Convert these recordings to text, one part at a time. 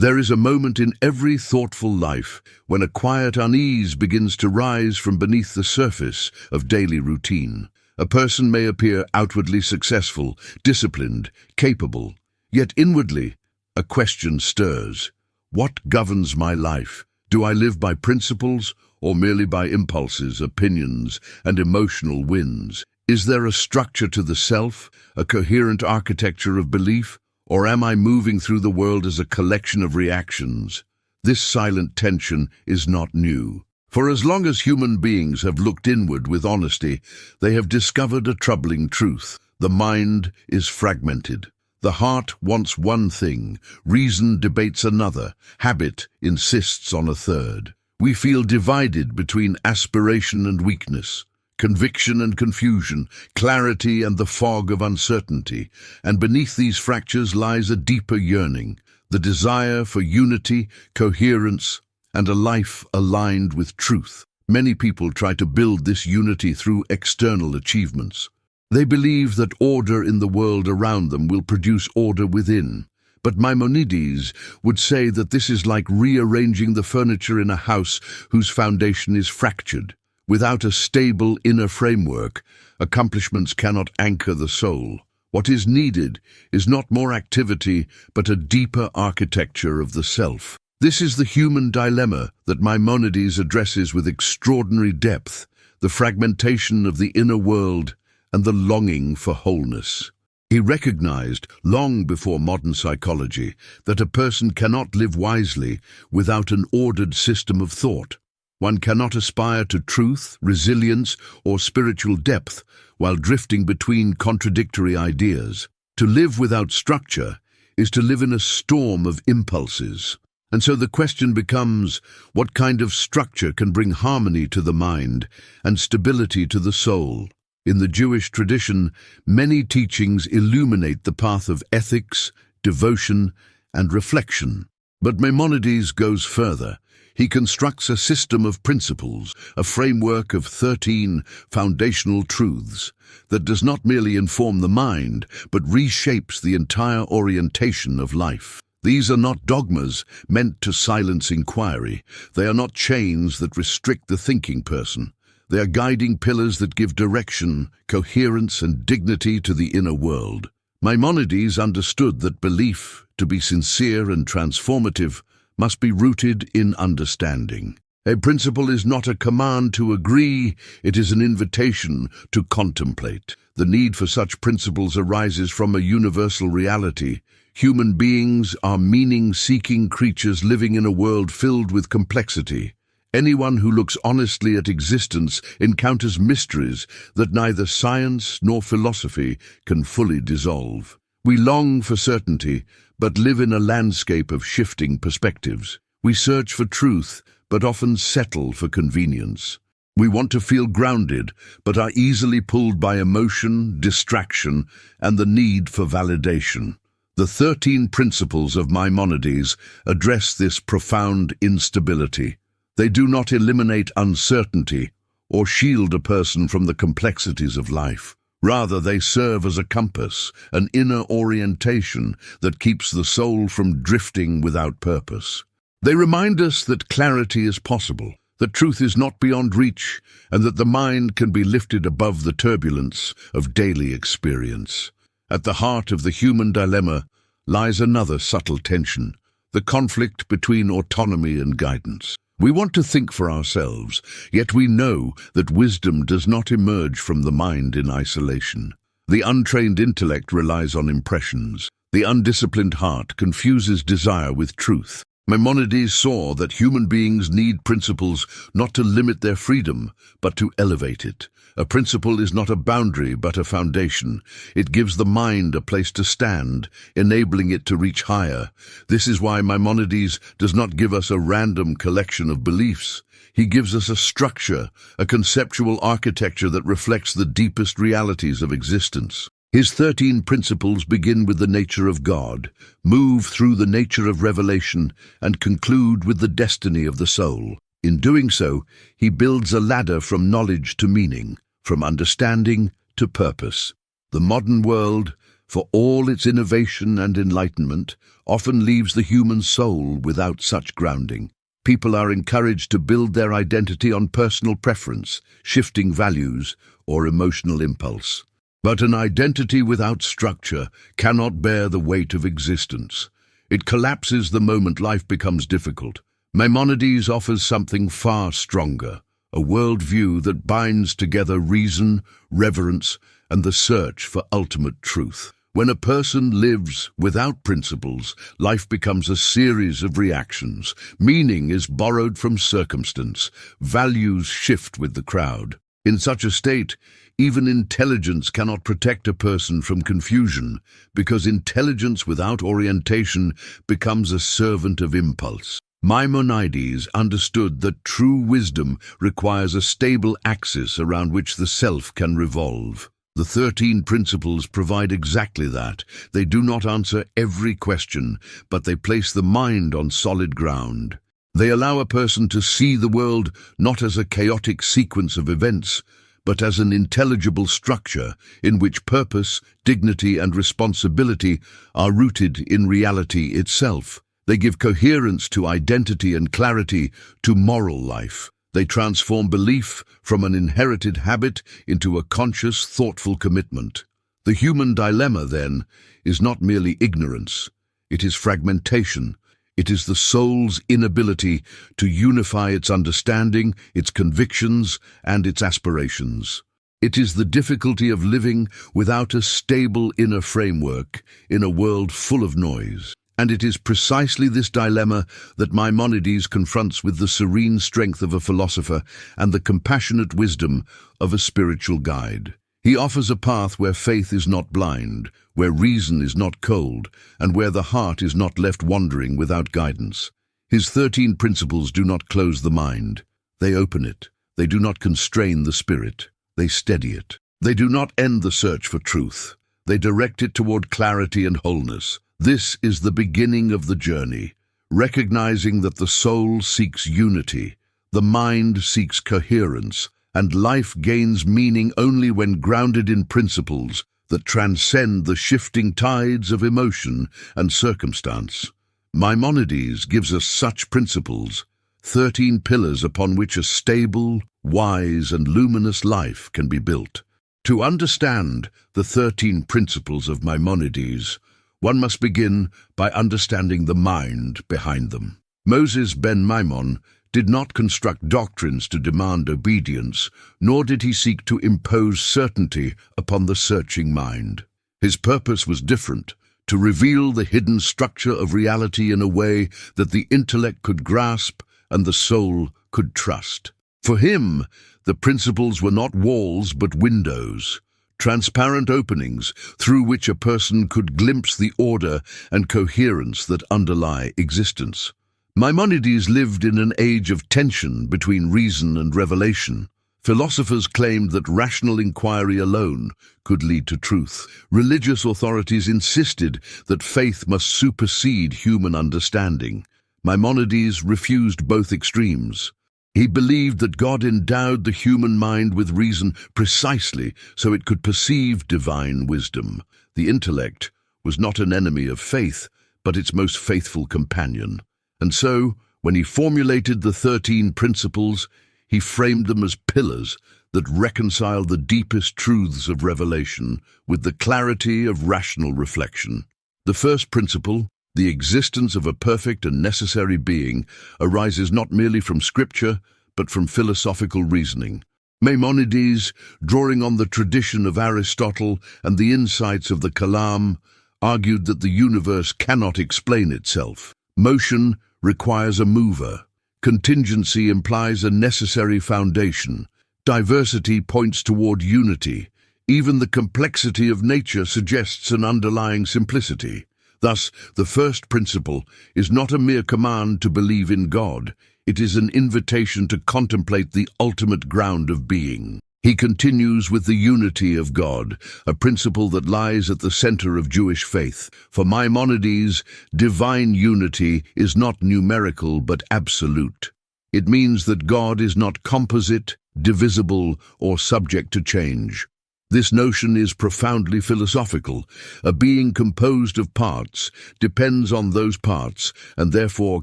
There is a moment in every thoughtful life when a quiet unease begins to rise from beneath the surface of daily routine. A person may appear outwardly successful, disciplined, capable, yet inwardly a question stirs. What governs my life? Do I live by principles or merely by impulses, opinions, and emotional winds? Is there a structure to the self, a coherent architecture of belief, or am I moving through the world as a collection of reactions? This silent tension is not new. For as long as human beings have looked inward with honesty, they have discovered a troubling truth. The mind is fragmented. The heart wants one thing, reason debates another, habit insists on a third. We feel divided between aspiration and weakness, conviction and confusion, clarity and the fog of uncertainty, and beneath these fractures lies a deeper yearning, the desire for unity, coherence, and a life aligned with truth. Many people try to build this unity through external achievements. They believe that order in the world around them will produce order within. But Maimonides would say that this is like rearranging the furniture in a house whose foundation is fractured. Without a stable inner framework, accomplishments cannot anchor the soul. What is needed is not more activity, but a deeper architecture of the self. This is the human dilemma that Maimonides addresses with extraordinary depth, the fragmentation of the inner world and the longing for wholeness. He recognized, long before modern psychology, that a person cannot live wisely without an ordered system of thought. One cannot aspire to truth, resilience, or spiritual depth while drifting between contradictory ideas. To live without structure is to live in a storm of impulses. And so the question becomes, what kind of structure can bring harmony to the mind and stability to the soul? In the Jewish tradition, many teachings illuminate the path of ethics, devotion, and reflection. But Maimonides goes further. He constructs a system of principles, a framework of 13 foundational truths that does not merely inform the mind, but reshapes the entire orientation of life. These are not dogmas meant to silence inquiry. They are not chains that restrict the thinking person. They are guiding pillars that give direction, coherence, and dignity to the inner world. Maimonides understood that belief, to be sincere and transformative, must be rooted in understanding. A principle is not a command to agree, it is an invitation to contemplate. The need for such principles arises from a universal reality. Human beings are meaning-seeking creatures living in a world filled with complexity. Anyone who looks honestly at existence encounters mysteries that neither science nor philosophy can fully dissolve. We long for certainty, but live in a landscape of shifting perspectives. We search for truth, but often settle for convenience. We want to feel grounded, but are easily pulled by emotion, distraction, and the need for validation. The 13 principles of Maimonides address this profound instability. They do not eliminate uncertainty or shield a person from the complexities of life. Rather, they serve as a compass, an inner orientation that keeps the soul from drifting without purpose. They remind us that clarity is possible, that truth is not beyond reach, and that the mind can be lifted above the turbulence of daily experience. At the heart of the human dilemma lies another subtle tension, the conflict between autonomy and guidance. We want to think for ourselves, yet we know that wisdom does not emerge from the mind in isolation. The untrained intellect relies on impressions. The undisciplined heart confuses desire with truth. Maimonides saw that human beings need principles not to limit their freedom, but to elevate it. A principle is not a boundary, but a foundation. It gives the mind a place to stand, enabling it to reach higher. This is why Maimonides does not give us a random collection of beliefs. He gives us a structure, a conceptual architecture that reflects the deepest realities of existence. His 13 principles begin with the nature of God, move through the nature of revelation, and conclude with the destiny of the soul. In doing so, he builds a ladder from knowledge to meaning, from understanding to purpose. The modern world, for all its innovation and enlightenment, often leaves the human soul without such grounding. People are encouraged to build their identity on personal preference, shifting values, or emotional impulse. But an identity without structure cannot bear the weight of existence. It collapses the moment life becomes difficult. Maimonides offers something far stronger, a worldview that binds together reason, reverence, and the search for ultimate truth. When a person lives without principles, life becomes a series of reactions. Meaning is borrowed from circumstance. Values shift with the crowd. In such a state, even intelligence cannot protect a person from confusion, because intelligence without orientation becomes a servant of impulse. Maimonides understood that true wisdom requires a stable axis around which the self can revolve. The 13 principles provide exactly that. They do not answer every question, but they place the mind on solid ground. They allow a person to see the world not as a chaotic sequence of events, but as an intelligible structure in which purpose, dignity, and responsibility are rooted in reality itself. They give coherence to identity and clarity to moral life. They transform belief from an inherited habit into a conscious, thoughtful commitment. The human dilemma, then, is not merely ignorance. It is fragmentation. It is the soul's inability to unify its understanding, its convictions, and its aspirations. It is the difficulty of living without a stable inner framework in a world full of noise. And it is precisely this dilemma that Maimonides confronts with the serene strength of a philosopher and the compassionate wisdom of a spiritual guide. He offers a path where faith is not blind, where reason is not cold, and where the heart is not left wandering without guidance. His 13 principles do not close the mind. They open it. They do not constrain the spirit. They steady it. They do not end the search for truth. They direct it toward clarity and wholeness. This is the beginning of the journey, recognizing that the soul seeks unity, the mind seeks coherence, and life gains meaning only when grounded in principles that transcend the shifting tides of emotion and circumstance. Maimonides gives us such principles, 13 pillars upon which a stable, wise, and luminous life can be built. To understand the 13 principles of Maimonides, one must begin by understanding the mind behind them. Moses ben Maimon did not construct doctrines to demand obedience, nor did he seek to impose certainty upon the searching mind. His purpose was different, to reveal the hidden structure of reality in a way that the intellect could grasp and the soul could trust. For him, the principles were not walls but windows, transparent openings through which a person could glimpse the order and coherence that underlie existence. Maimonides lived in an age of tension between reason and revelation. Philosophers claimed that rational inquiry alone could lead to truth. Religious authorities insisted that faith must supersede human understanding. Maimonides refused both extremes. He believed that God endowed the human mind with reason precisely so it could perceive divine wisdom. The intellect was not an enemy of faith, but its most faithful companion. And so, when he formulated the 13 principles, he framed them as pillars that reconcile the deepest truths of revelation with the clarity of rational reflection. The first principle, the existence of a perfect and necessary being, arises not merely from scripture, but from philosophical reasoning. Maimonides, drawing on the tradition of Aristotle and the insights of the Kalam, argued that the universe cannot explain itself. Motion requires a mover. Contingency implies a necessary foundation. Diversity points toward unity. Even the complexity of nature suggests an underlying simplicity. Thus, the first principle is not a mere command to believe in God. It is an invitation to contemplate the ultimate ground of being. He continues with the unity of God, a principle that lies at the center of Jewish faith. For Maimonides, divine unity is not numerical but absolute. It means that God is not composite, divisible, or subject to change. This notion is profoundly philosophical. A being composed of parts depends on those parts and therefore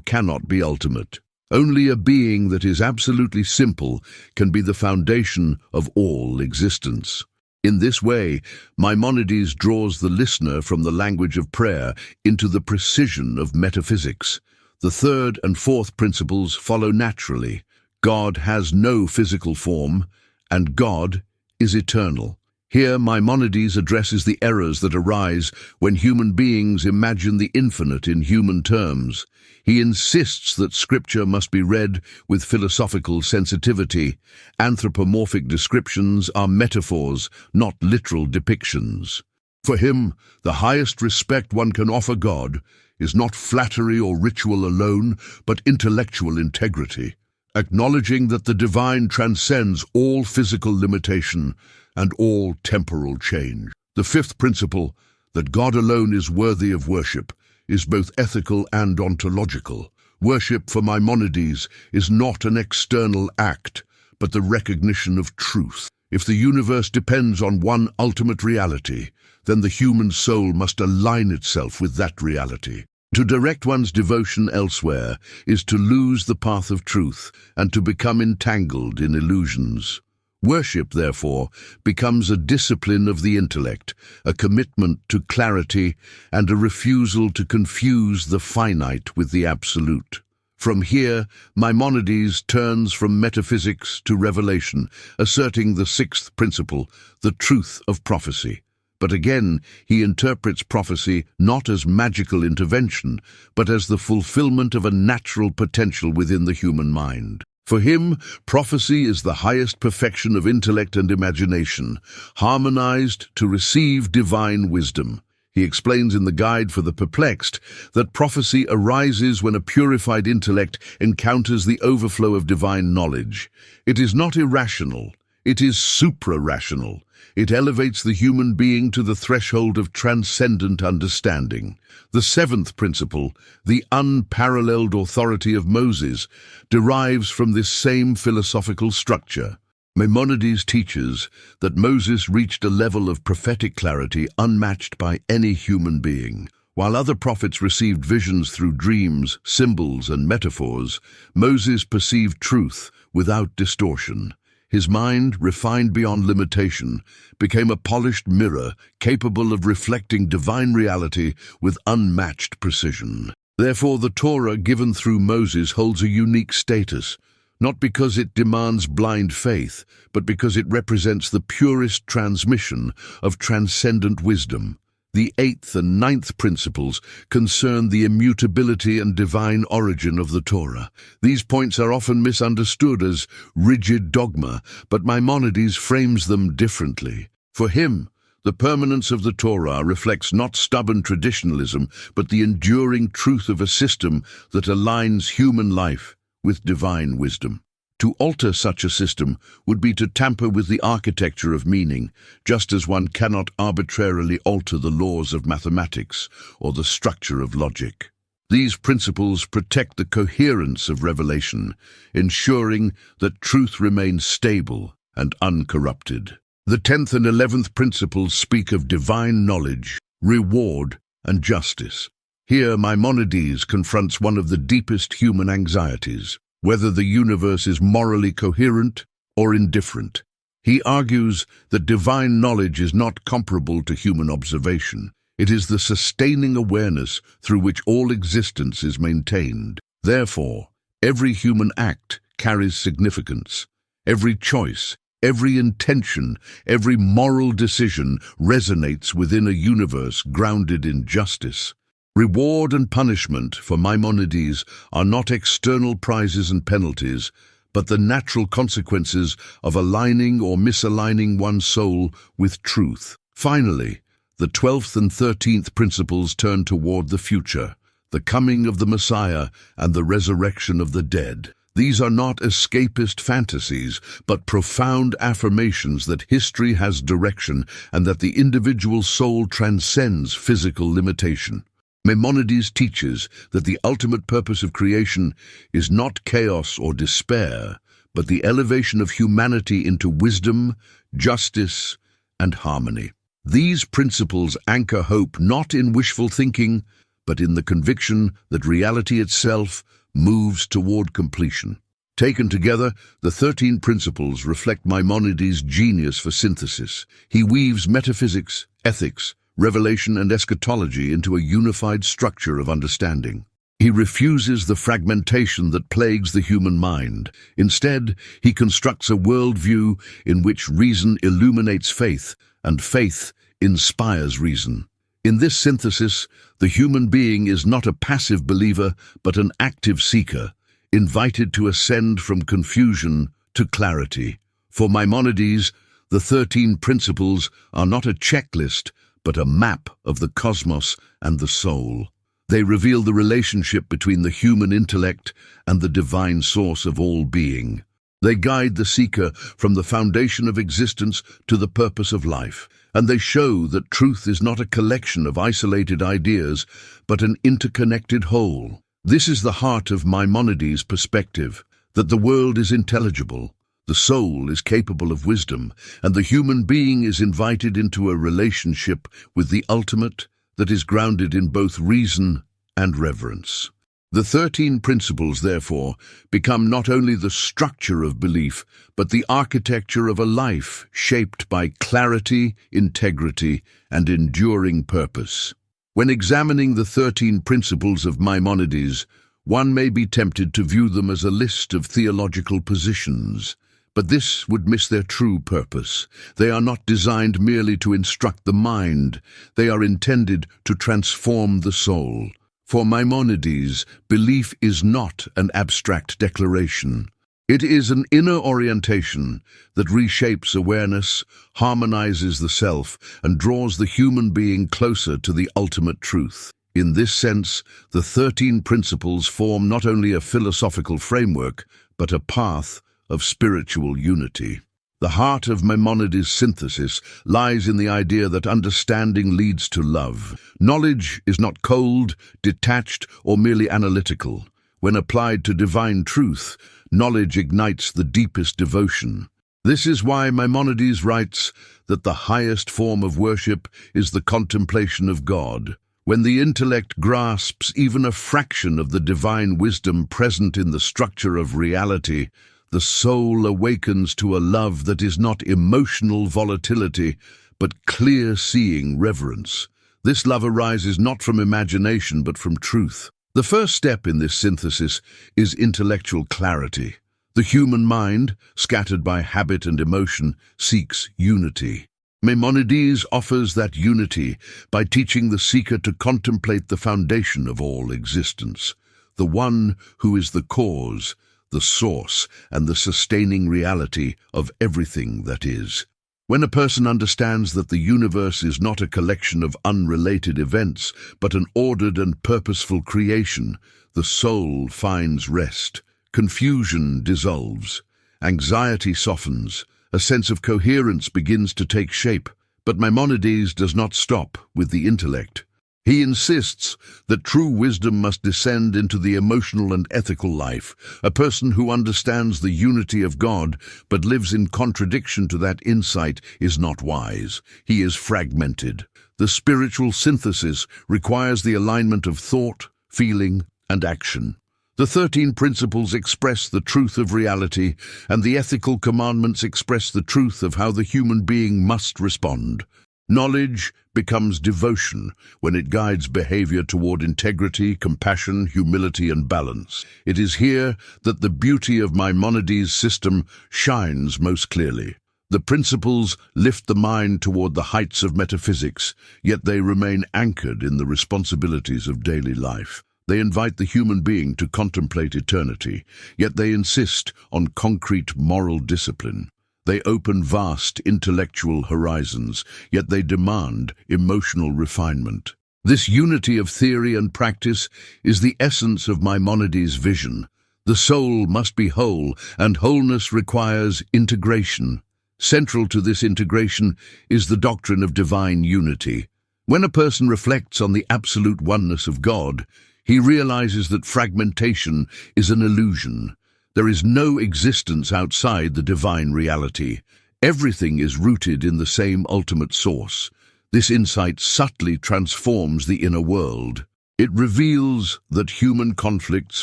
cannot be ultimate. Only a being that is absolutely simple can be the foundation of all existence. In this way, Maimonides draws the listener from the language of prayer into the precision of metaphysics. The third and fourth principles follow naturally. God has no physical form, and God is eternal. Here, Maimonides addresses the errors that arise when human beings imagine the infinite in human terms. He insists that Scripture must be read with philosophical sensitivity. Anthropomorphic descriptions are metaphors, not literal depictions. For him, the highest respect one can offer God is not flattery or ritual alone, but intellectual integrity, acknowledging that the divine transcends all physical limitation and all temporal change. The fifth principle, that God alone is worthy of worship, is both ethical and ontological. Worship for Maimonides is not an external act, but the recognition of truth. If the universe depends on one ultimate reality, then the human soul must align itself with that reality. To direct one's devotion elsewhere is to lose the path of truth and to become entangled in illusions. Worship, therefore, becomes a discipline of the intellect, a commitment to clarity, and a refusal to confuse the finite with the absolute. From here, Maimonides turns from metaphysics to revelation, asserting the sixth principle, the truth of prophecy. But again, he interprets prophecy not as magical intervention, but as the fulfillment of a natural potential within the human mind. For him, prophecy is the highest perfection of intellect and imagination, harmonized to receive divine wisdom. He explains in the Guide for the Perplexed that prophecy arises when a purified intellect encounters the overflow of divine knowledge. It is not irrational, it is supra-rational. It elevates the human being to the threshold of transcendent understanding. The seventh principle, the unparalleled authority of Moses, derives from this same philosophical structure. Maimonides teaches that Moses reached a level of prophetic clarity unmatched by any human being. While other prophets received visions through dreams, symbols, and metaphors, Moses perceived truth without distortion. His mind, refined beyond limitation, became a polished mirror capable of reflecting divine reality with unmatched precision. Therefore, the Torah given through Moses holds a unique status, not because it demands blind faith, but because it represents the purest transmission of transcendent wisdom. The eighth and ninth principles concern the immutability and divine origin of the Torah. These points are often misunderstood as rigid dogma, but Maimonides frames them differently. For him, the permanence of the Torah reflects not stubborn traditionalism, but the enduring truth of a system that aligns human life with divine wisdom. To alter such a system would be to tamper with the architecture of meaning, just as one cannot arbitrarily alter the laws of mathematics or the structure of logic. These principles protect the coherence of revelation, ensuring that truth remains stable and uncorrupted. The 10th and 11th principles speak of divine knowledge, reward, and justice. Here, Maimonides confronts one of the deepest human anxieties, whether the universe is morally coherent or indifferent. He argues that divine knowledge is not comparable to human observation. It is the sustaining awareness through which all existence is maintained. Therefore, every human act carries significance. Every choice, every intention, every moral decision resonates within a universe grounded in justice. Reward and punishment for Maimonides are not external prizes and penalties, but the natural consequences of aligning or misaligning one's soul with truth. Finally, the 12th and 13th principles turn toward the future, the coming of the Messiah and the resurrection of the dead. These are not escapist fantasies, but profound affirmations that history has direction and that the individual soul transcends physical limitation. Maimonides teaches that the ultimate purpose of creation is not chaos or despair, but the elevation of humanity into wisdom, justice, and harmony. These principles anchor hope not in wishful thinking, but in the conviction that reality itself moves toward completion. Taken together, the 13 principles reflect Maimonides' genius for synthesis. He weaves metaphysics, ethics, revelation, and eschatology into a unified structure of understanding. He refuses the fragmentation that plagues the human mind. Instead, he constructs a worldview in which reason illuminates faith, and faith inspires reason. In this synthesis, the human being is not a passive believer, but an active seeker, invited to ascend from confusion to clarity. For Maimonides, the 13 principles are not a checklist, but a map of the cosmos and the soul. They reveal the relationship between the human intellect and the divine source of all being. They guide the seeker from the foundation of existence to the purpose of life, and they show that truth is not a collection of isolated ideas, but an interconnected whole. This is the heart of Maimonides' perspective, that the world is intelligible, the soul is capable of wisdom, and the human being is invited into a relationship with the ultimate that is grounded in both reason and reverence. The 13 principles, therefore, become not only the structure of belief, but the architecture of a life shaped by clarity, integrity, and enduring purpose. When examining the 13 principles of Maimonides, one may be tempted to view them as a list of theological positions. But this would miss their true purpose. They are not designed merely to instruct the mind. They are intended to transform the soul. For Maimonides, belief is not an abstract declaration. It is an inner orientation that reshapes awareness, harmonizes the self, and draws the human being closer to the ultimate truth. In this sense, the 13 principles form not only a philosophical framework, but a path of spiritual unity. The heart of Maimonides' synthesis lies in the idea that understanding leads to love. Knowledge is not cold, detached, or merely analytical. When applied to divine truth, knowledge ignites the deepest devotion. This is why Maimonides writes that the highest form of worship is the contemplation of God. When the intellect grasps even a fraction of the divine wisdom present in the structure of reality, the soul awakens to a love that is not emotional volatility, but clear-seeing reverence. This love arises not from imagination, but from truth. The first step in this synthesis is intellectual clarity. The human mind, scattered by habit and emotion, seeks unity. Maimonides offers that unity by teaching the seeker to contemplate the foundation of all existence, the one who is the cause, the source, and the sustaining reality of everything that is. When a person understands that the universe is not a collection of unrelated events, but an ordered and purposeful creation, the soul finds rest, confusion dissolves, anxiety softens, a sense of coherence begins to take shape. But Maimonides does not stop with the intellect. He insists that true wisdom must descend into the emotional and ethical life. A person who understands the unity of God but lives in contradiction to that insight is not wise. He is fragmented. The spiritual synthesis requires the alignment of thought, feeling, and action. The 13 principles express the truth of reality, and the ethical commandments express the truth of how the human being must respond. Knowledge becomes devotion when it guides behavior toward integrity, compassion, humility, and balance. It is here that the beauty of Maimonides' system shines most clearly. The principles lift the mind toward the heights of metaphysics, yet they remain anchored in the responsibilities of daily life. They invite the human being to contemplate eternity, yet they insist on concrete moral discipline. They open vast intellectual horizons, yet they demand emotional refinement. This unity of theory and practice is the essence of Maimonides' vision. The soul must be whole, and wholeness requires integration. Central to this integration is the doctrine of divine unity. When a person reflects on the absolute oneness of God, he realizes that fragmentation is an illusion. There is no existence outside the divine reality. Everything is rooted in the same ultimate source. This insight subtly transforms the inner world. It reveals that human conflicts,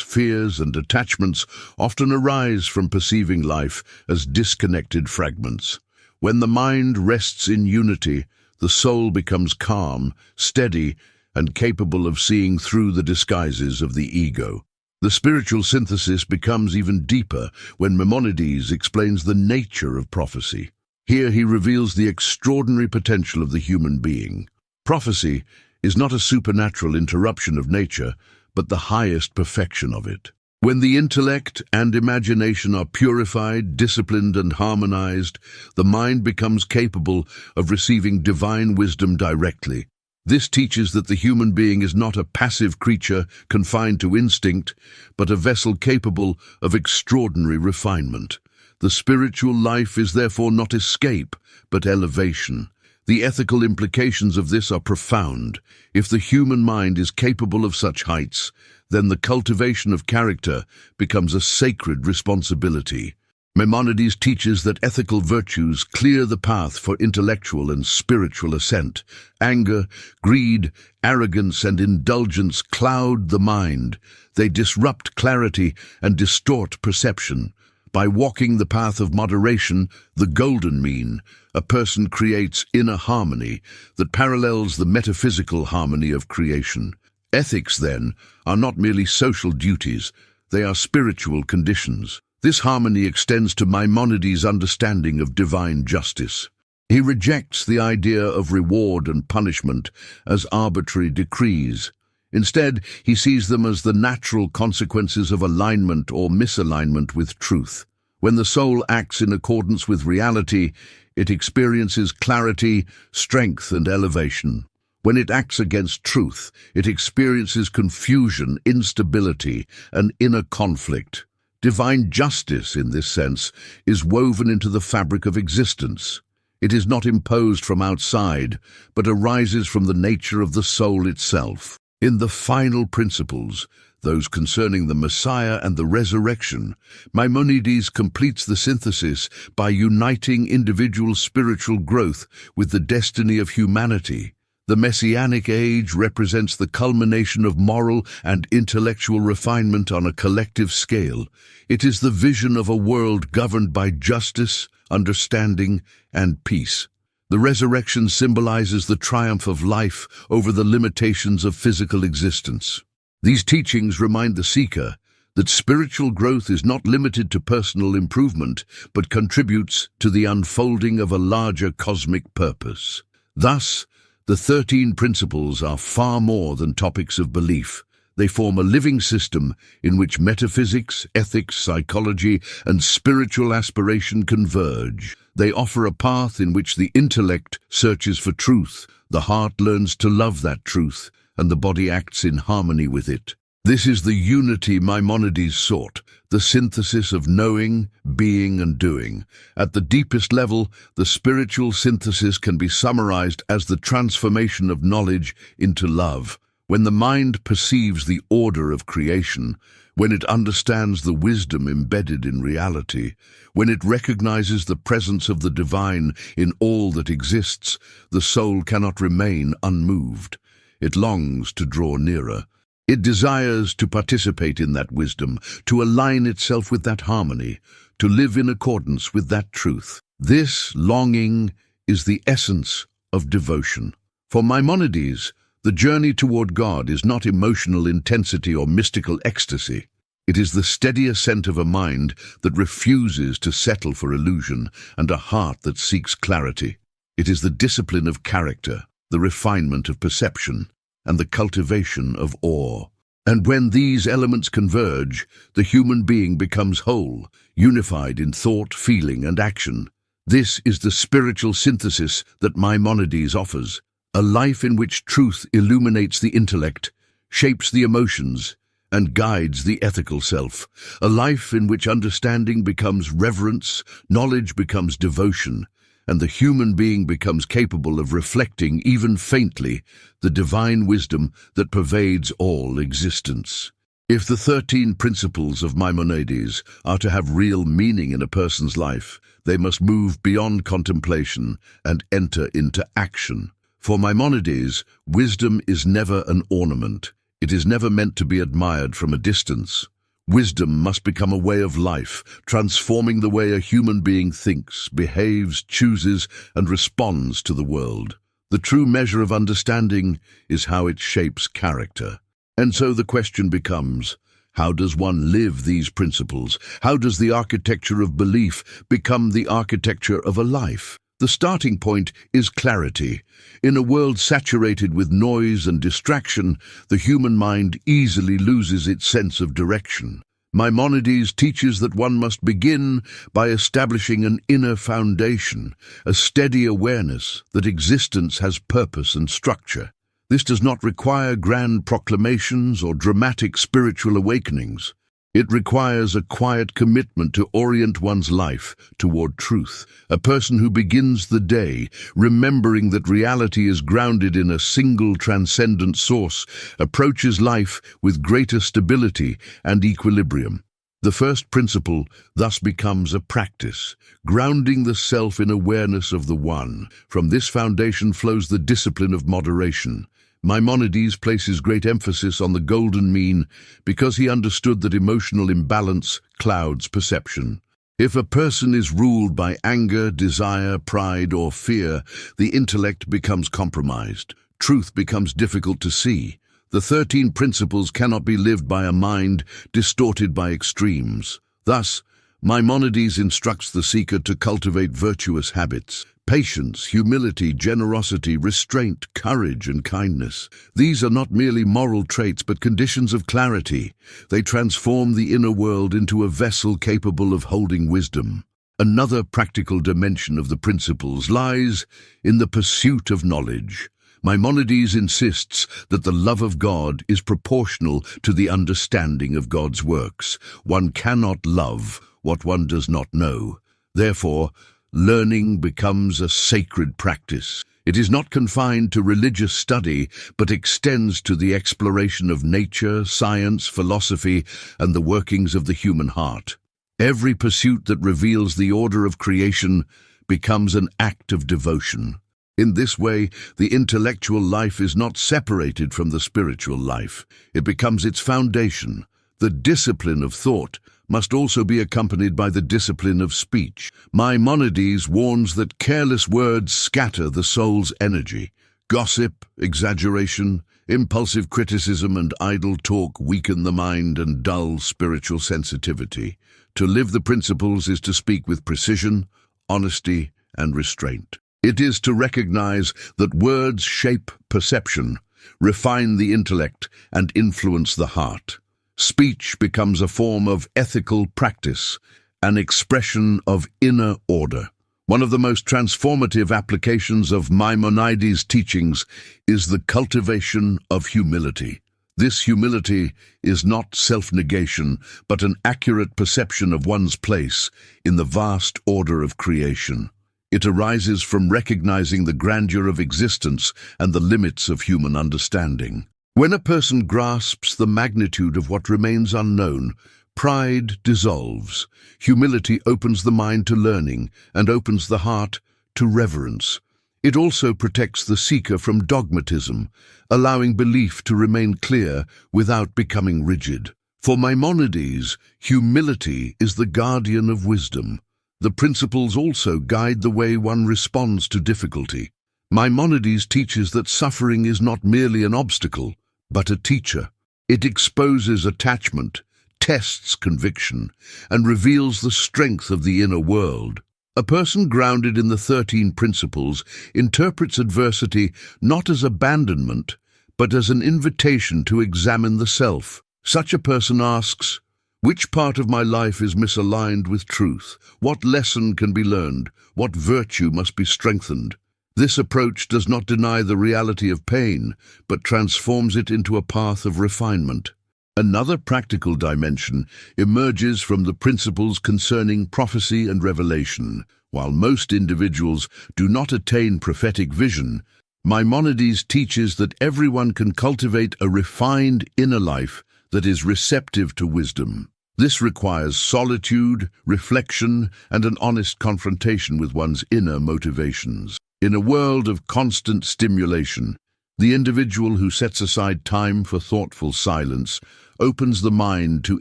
fears, and attachments often arise from perceiving life as disconnected fragments. When the mind rests in unity, the soul becomes calm, steady, and capable of seeing through the disguises of the ego. The spiritual synthesis becomes even deeper when Maimonides explains the nature of prophecy. Here he reveals the extraordinary potential of the human being. Prophecy is not a supernatural interruption of nature, but the highest perfection of it. When the intellect and imagination are purified, disciplined, and harmonized, the mind becomes capable of receiving divine wisdom directly. This teaches that the human being is not a passive creature confined to instinct, but a vessel capable of extraordinary refinement. The spiritual life is therefore not escape, but elevation. The ethical implications of this are profound. If the human mind is capable of such heights, then the cultivation of character becomes a sacred responsibility. Maimonides teaches that ethical virtues clear the path for intellectual and spiritual ascent. Anger, greed, arrogance, and indulgence cloud the mind. They disrupt clarity and distort perception. By walking the path of moderation, the golden mean, a person creates inner harmony that parallels the metaphysical harmony of creation. Ethics, then, are not merely social duties, they are spiritual conditions. This harmony extends to Maimonides' understanding of divine justice. He rejects the idea of reward and punishment as arbitrary decrees. Instead, he sees them as the natural consequences of alignment or misalignment with truth. When the soul acts in accordance with reality, it experiences clarity, strength, and elevation. When it acts against truth, it experiences confusion, instability, and inner conflict. Divine justice, in this sense, is woven into the fabric of existence. It is not imposed from outside, but arises from the nature of the soul itself. In the final principles, those concerning the Messiah and the resurrection, Maimonides completes the synthesis by uniting individual spiritual growth with the destiny of humanity. The Messianic age represents the culmination of moral and intellectual refinement on a collective scale. It is the vision of a world governed by justice, understanding, and peace. The resurrection symbolizes the triumph of life over the limitations of physical existence. These teachings remind the seeker that spiritual growth is not limited to personal improvement, but contributes to the unfolding of a larger cosmic purpose. Thus, the 13 principles are far more than topics of belief. They form a living system in which metaphysics, ethics, psychology, and spiritual aspiration converge. They offer a path in which the intellect searches for truth, the heart learns to love that truth, and the body acts in harmony with it. This is the unity Maimonides sought, the synthesis of knowing, being, and doing. At the deepest level, the spiritual synthesis can be summarized as the transformation of knowledge into love. When the mind perceives the order of creation, when it understands the wisdom embedded in reality, when it recognizes the presence of the divine in all that exists, the soul cannot remain unmoved. It longs to draw nearer. It desires to participate in that wisdom, to align itself with that harmony, to live in accordance with that truth. This longing is the essence of devotion. For Maimonides, the journey toward God is not emotional intensity or mystical ecstasy. It is the steady ascent of a mind that refuses to settle for illusion and a heart that seeks clarity. It is the discipline of character, the refinement of perception, and the cultivation of awe. And when these elements converge, the human being becomes whole, unified in thought, feeling, and action. This is the spiritual synthesis that Maimonides offers, a life in which truth illuminates the intellect, shapes the emotions, and guides the ethical self. A life in which understanding becomes reverence, knowledge becomes devotion, and the human being becomes capable of reflecting, even faintly, the divine wisdom that pervades all existence. If the 13 principles of Maimonides are to have real meaning in a person's life, they must move beyond contemplation and enter into action. For Maimonides, wisdom is never an ornament. It is never meant to be admired from a distance. Wisdom must become a way of life, transforming the way a human being thinks, behaves, chooses, and responds to the world. The true measure of understanding is how it shapes character. And so the question becomes, how does one live these principles? How does the architecture of belief become the architecture of a life? The starting point is clarity. In a world saturated with noise and distraction, the human mind easily loses its sense of direction. Maimonides teaches that one must begin by establishing an inner foundation, a steady awareness that existence has purpose and structure. This does not require grand proclamations or dramatic spiritual awakenings. It requires a quiet commitment to orient one's life toward truth. A person who begins the day remembering that reality is grounded in a single transcendent source approaches life with greater stability and equilibrium. The first principle thus becomes a practice, grounding the self in awareness of the One. From this foundation flows the discipline of moderation. Maimonides places great emphasis on the golden mean because he understood that emotional imbalance clouds perception. If a person is ruled by anger, desire, pride, or fear, the intellect becomes compromised. Truth becomes difficult to see. The 13 principles cannot be lived by a mind distorted by extremes. Thus, Maimonides instructs the seeker to cultivate virtuous habits: patience, humility, generosity, restraint, courage, and kindness. These are not merely moral traits but conditions of clarity. They transform the inner world into a vessel capable of holding wisdom. Another practical dimension of the principles lies in the pursuit of knowledge. Maimonides insists that the love of God is proportional to the understanding of God's works. One cannot love what one does not know. Therefore, learning becomes a sacred practice. It is not confined to religious study, but extends to the exploration of nature, science, philosophy, and the workings of the human heart. Every pursuit that reveals the order of creation becomes an act of devotion. In this way, the intellectual life is not separated from the spiritual life. It becomes its foundation. The discipline of thought must also be accompanied by the discipline of speech. Maimonides warns that careless words scatter the soul's energy. Gossip, exaggeration, impulsive criticism, and idle talk weaken the mind and dull spiritual sensitivity. To live the principles is to speak with precision, honesty, and restraint. It is to recognize that words shape perception, refine the intellect, and influence the heart. Speech becomes a form of ethical practice, an expression of inner order. One of the most transformative applications of Maimonides' teachings is the cultivation of humility. This humility is not self-negation, but an accurate perception of one's place in the vast order of creation. It arises from recognizing the grandeur of existence and the limits of human understanding. When a person grasps the magnitude of what remains unknown, pride dissolves. Humility opens the mind to learning and opens the heart to reverence. It also protects the seeker from dogmatism, allowing belief to remain clear without becoming rigid. For Maimonides, humility is the guardian of wisdom. The principles also guide the way one responds to difficulty. Maimonides teaches that suffering is not merely an obstacle, but a teacher. It exposes attachment, tests conviction, and reveals the strength of the inner world. A person grounded in the 13 principles interprets adversity not as abandonment, but as an invitation to examine the self. Such a person asks, which part of my life is misaligned with truth? What lesson can be learned? What virtue must be strengthened? This approach does not deny the reality of pain, but transforms it into a path of refinement. Another practical dimension emerges from the principles concerning prophecy and revelation. While most individuals do not attain prophetic vision, Maimonides teaches that everyone can cultivate a refined inner life that is receptive to wisdom. This requires solitude, reflection, and an honest confrontation with one's inner motivations. In a world of constant stimulation, the individual who sets aside time for thoughtful silence opens the mind to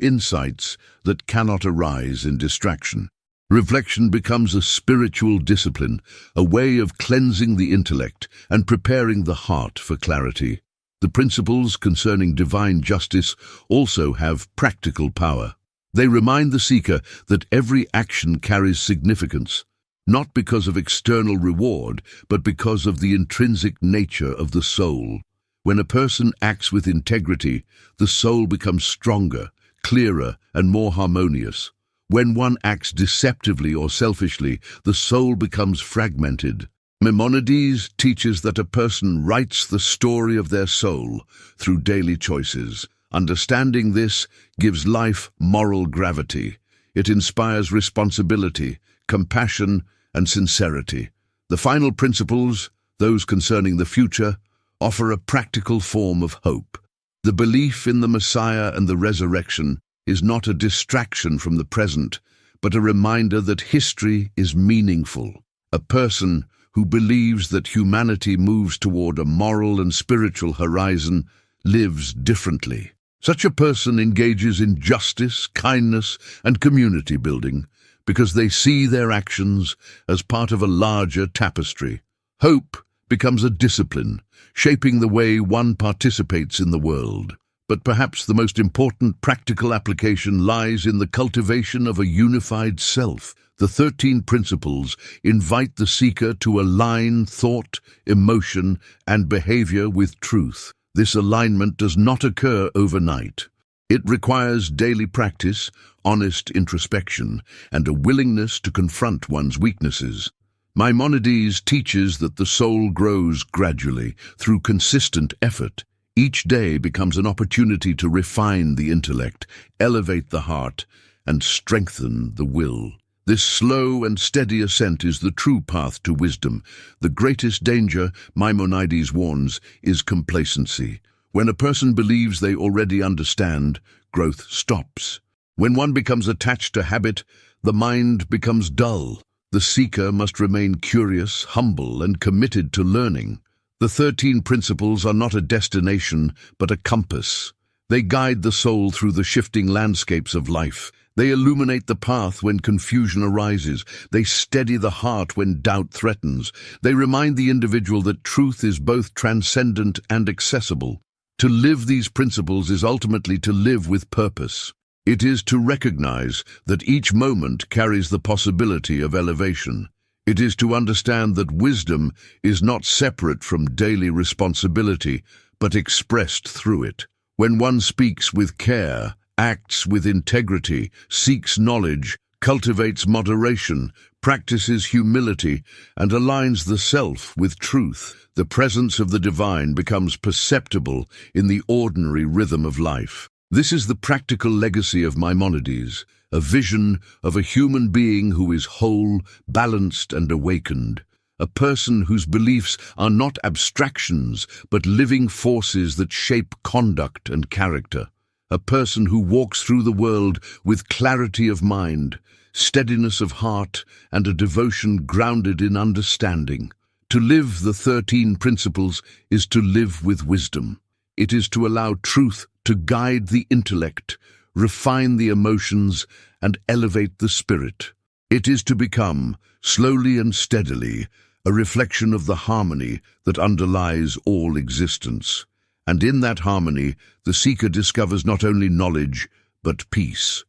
insights that cannot arise in distraction. Reflection becomes a spiritual discipline, a way of cleansing the intellect and preparing the heart for clarity. The principles concerning divine justice also have practical power. They remind the seeker that every action carries significance, not because of external reward, but because of the intrinsic nature of the soul. When a person acts with integrity, the soul becomes stronger, clearer, and more harmonious. When one acts deceptively or selfishly, the soul becomes fragmented. Maimonides teaches that a person writes the story of their soul through daily choices. Understanding this gives life moral gravity. It inspires responsibility, compassion, and sincerity. The final principles, those concerning the future, offer a practical form of hope. The belief in the Messiah and the resurrection is not a distraction from the present, but a reminder that history is meaningful. A person who believes that humanity moves toward a moral and spiritual horizon lives differently. Such a person engages in justice, kindness, and community building because they see their actions as part of a larger tapestry. Hope becomes a discipline, shaping the way one participates in the world. But perhaps the most important practical application lies in the cultivation of a unified self. The 13 principles invite the seeker to align thought, emotion, and behavior with truth. This alignment does not occur overnight. It requires daily practice, honest introspection, and a willingness to confront one's weaknesses. Maimonides teaches that the soul grows gradually through consistent effort. Each day becomes an opportunity to refine the intellect, elevate the heart, and strengthen the will. This slow and steady ascent is the true path to wisdom. The greatest danger, Maimonides warns, is complacency. When a person believes they already understand, growth stops. When one becomes attached to habit, the mind becomes dull. The seeker must remain curious, humble, and committed to learning. The 13 principles are not a destination, but a compass. They guide the soul through the shifting landscapes of life. They illuminate the path when confusion arises. They steady the heart when doubt threatens. They remind the individual that truth is both transcendent and accessible. To live these principles is ultimately to live with purpose. It is to recognize that each moment carries the possibility of elevation. It is to understand that wisdom is not separate from daily responsibility, but expressed through it. When one speaks with care, acts with integrity, seeks knowledge, cultivates moderation, practices humility, and aligns the self with truth, the presence of the divine becomes perceptible in the ordinary rhythm of life. This is the practical legacy of Maimonides, a vision of a human being who is whole, balanced, and awakened. A person whose beliefs are not abstractions, but living forces that shape conduct and character. A person who walks through the world with clarity of mind, steadiness of heart, and a devotion grounded in understanding. To live the 13 principles is to live with wisdom. It is to allow truth to guide the intellect, refine the emotions, and elevate the spirit. It is to become, slowly and steadily, a reflection of the harmony that underlies all existence. And in that harmony, the seeker discovers not only knowledge, but peace.